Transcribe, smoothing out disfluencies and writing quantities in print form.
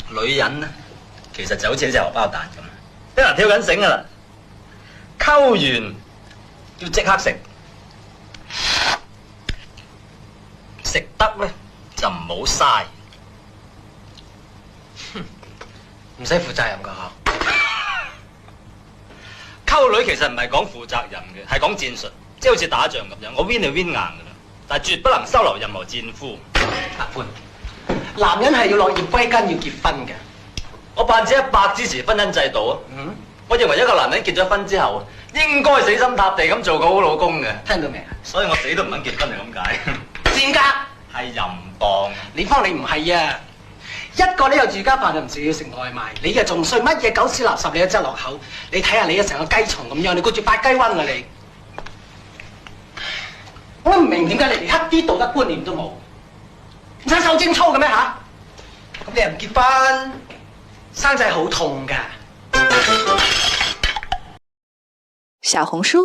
女人呢，其實就好似隻荷包蛋咁，啲人跳緊繩噶啦，溝完要即刻食，食得咧就唔好嘥。唔使負責任噶嚇。溝女其實唔係講負責任嘅，係講戰術，即係好似打仗咁樣，我 win 就 win 硬噶啦，但係絕不能收留任何戰夫。阿潘，男人係要落葉歸根，要結婚嘅。我100%支持婚姻制度啊！我認為一個男人結咗婚之後，應該死心塌地咁做個好老公嘅。聽到未啊？所以我死都唔肯結婚就咁解。賤格係淫蕩。李芳，你唔係啊！一個你又住家飯就唔食，要食外賣，你嘅仲衰，乜嘢狗屎垃圾你都執落口。你睇下你啊，成個雞蟲咁樣，你顧住發雞瘟啊你！我都唔明點解你連一啲道德觀念都冇，唔使受貞操嘅咩嚇？咁你又唔結婚，生仔好痛㗎。小紅書